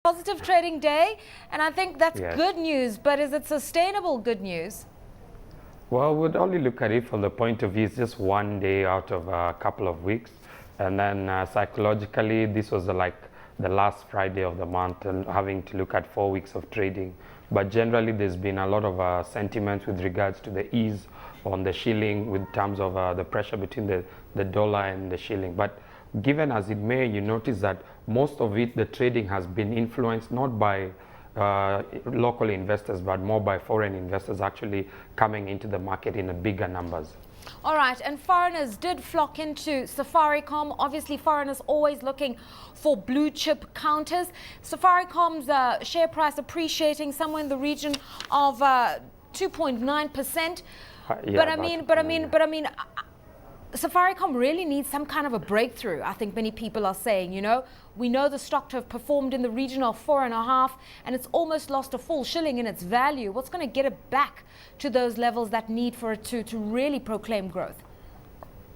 Positive trading day, and I think that's Yes. good news, but is it sustainable good news? Well, we'd only look at it from the point of view, it's just one day out of a couple of weeks. And then psychologically, this was like the last Friday of the month and having to look at 4 weeks of trading. But generally, there's been a lot of sentiment with regards to the ease on the shilling with terms of the pressure between the dollar and the shilling. But given as it may, you notice that most of it, the trading has been influenced not by local investors, but more by foreign investors actually coming into the market in a bigger numbers. All right, and foreigners did flock into Safaricom. Obviously, foreigners always looking for blue chip counters. Safaricom's share price appreciating somewhere in the region of 2.9%. But I mean, Safaricom really needs some kind of a breakthrough. I think many people are saying, you know, we know the stock to have performed in the region of 4.5, and it's almost lost a full shilling in its value. What's going to get it back to those levels that need for it to really proclaim growth?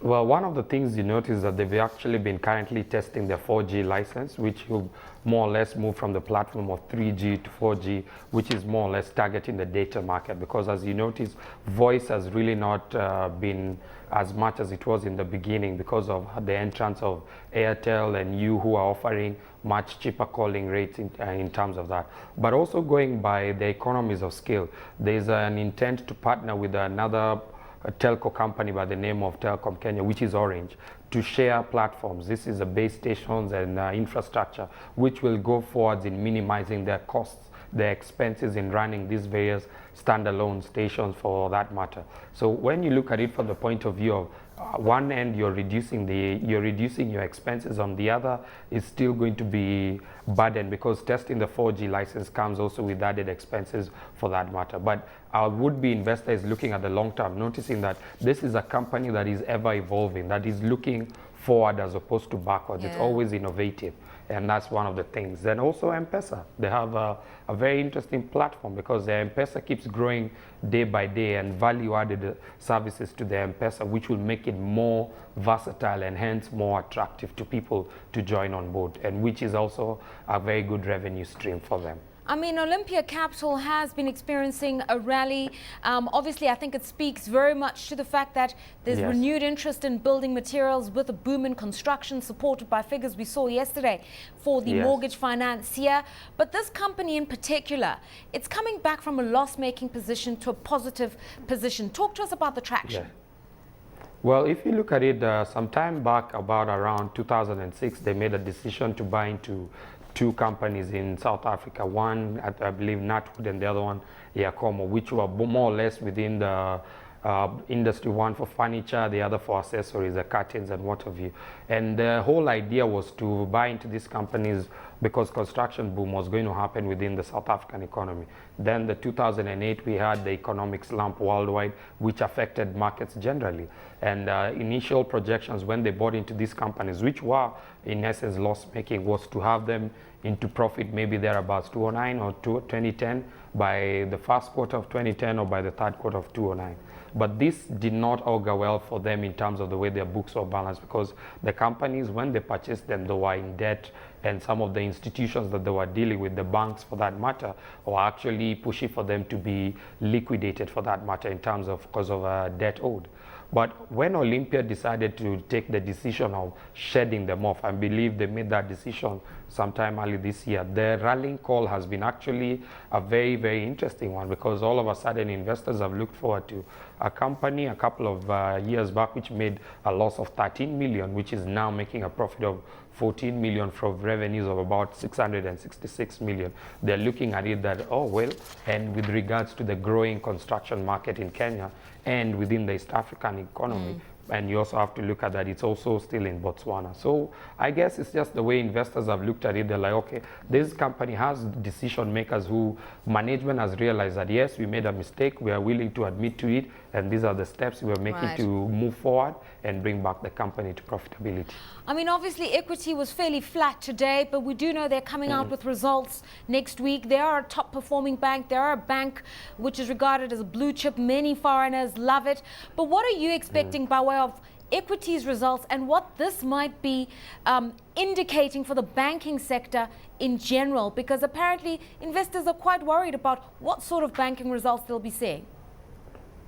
Well, one of the things you notice is that they've actually been currently testing their 4G license, which will more or less move from the platform of 3G to 4G, which is more or less targeting the data market. Because as you notice, voice has really not been as much as it was in the beginning because of the entrance of Airtel and you, who are offering much cheaper calling rates in terms of that. But also going by the economies of scale, there's an intent to partner with another telco company by the name of Telecom Kenya, which is Orange, to share platforms. This is the base stations and infrastructure, which will go forwards in minimizing their costs, their expenses in running these various standalone stations for that matter. So when you look at it from the point of view of one end, you're reducing your expenses. On the other, it's still going to be burdened because testing the 4G license comes also with added expenses for that matter. But our would-be investor is looking at the long term, noticing that this is a company that is ever evolving, that is looking forward as opposed to backwards. Yeah. It's always innovative, and that's one of the things. Then also M-Pesa, they have a very interesting platform because the M-Pesa keeps growing day by day, and value-added services to the M-Pesa, which will make it more versatile and hence more attractive to people to join on board, and which is also a very good revenue stream for them. I mean, Olympia Capital has been experiencing a rally. Obviously, I think it speaks very much to the fact that there's renewed interest in building materials with a boom in construction, supported by figures we saw yesterday for the mortgage financier. But this company in particular, it's coming back from a loss-making position to a positive position. Talk to us about the traction. Well, if you look at it, some time back, about around 2006, they made a decision to buy into two companies in South Africa, one I believe Natwood and the other one Yakomo, which were more or less within the industry, one for furniture, the other for accessories, the curtains and what have you. And the whole idea was to buy into these companies because construction boom was going to happen within the South African economy. Then the 2008, we had the economic slump worldwide, which affected markets generally. And initial projections when they bought into these companies, which were in essence loss-making, was to have them into profit maybe thereabouts 2009 or 2010, by the first quarter of 2010 or by the third quarter of 2009. But this did not augur well for them in terms of the way their books were balanced, because the companies, when they purchased them, they were in debt, and some of the institutions that they were dealing with, the banks for that matter, were actually pushing for them to be liquidated for that matter in terms of because of debt owed. But when Olympia decided to take the decision of shedding them off, I believe they made that decision sometime early this year, the rallying call has been actually a very, very interesting one, because all of a sudden investors have looked forward to a company a couple of years back which made a loss of 13 million, which is now making a profit of 14 million from revenues of about 666 million. They're looking at it that, oh well, and with regards to the growing construction market in Kenya and within the East African economy, and you also have to look at that it's also still in Botswana. So I guess it's just the way investors have looked at it. They're like, okay, this company has decision makers who management has realized that yes, we made a mistake, we are willing to admit to it, and these are the steps we are making to move forward and bring back the company to profitability. I mean, obviously equity was fairly flat today, but we do know they're coming out with results next week. They are a top performing bank. They are a bank which is regarded as a blue chip. Many foreigners love it. But what are you expecting by way of equities results and what this might be indicating for the banking sector in general, because apparently investors are quite worried about what sort of banking results they'll be seeing.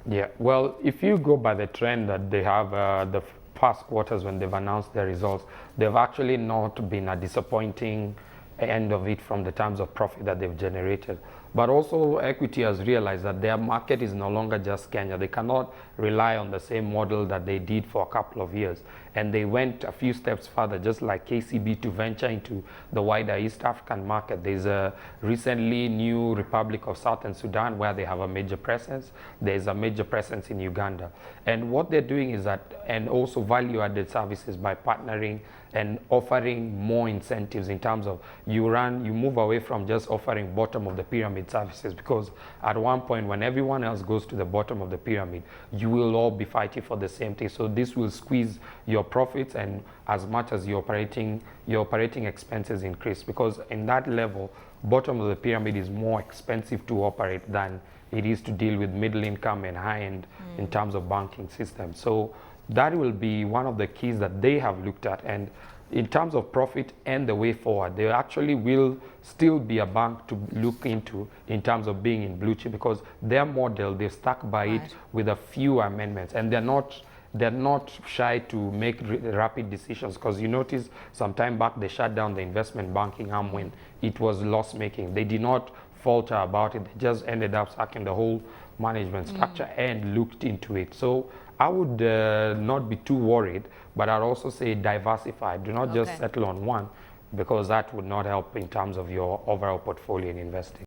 Yeah, well, if you go by the trend that they have, the past quarters when they've announced their results, they've actually not been a disappointing end of it from the terms of profit that they've generated. But also Equity has realized that their market is no longer just Kenya. They cannot rely on the same model that they did for a couple of years. And they went a few steps further, just like KCB, to venture into the wider East African market. There's a recently new Republic of Southern Sudan where they have a major presence. There's a major presence in Uganda. And what they're doing is that, and also value-added services by partnering and offering more incentives in terms of you move away from just offering bottom of the pyramid services, because at one point when everyone else goes to the bottom of the pyramid, you will all be fighting for the same thing. So this will squeeze your profits, and as much as your operating expenses increase, because in that level, bottom of the pyramid is more expensive to operate than it is to deal with middle income and high end in terms of banking system. So that will be one of the keys that they have looked at. And in terms of profit and the way forward, they actually will still be a bank to look into in terms of being in blue chip, because their model, they've stuck by it with a few amendments, and they're not shy to make rapid decisions, because you notice some time back they shut down the investment banking arm when it was loss making. They did not falter about it. They just ended up sacking the whole management structure and looked into it. So I would not be too worried, but I'd also say diversify. Do not just settle on one, because that would not help in terms of your overall portfolio in investing.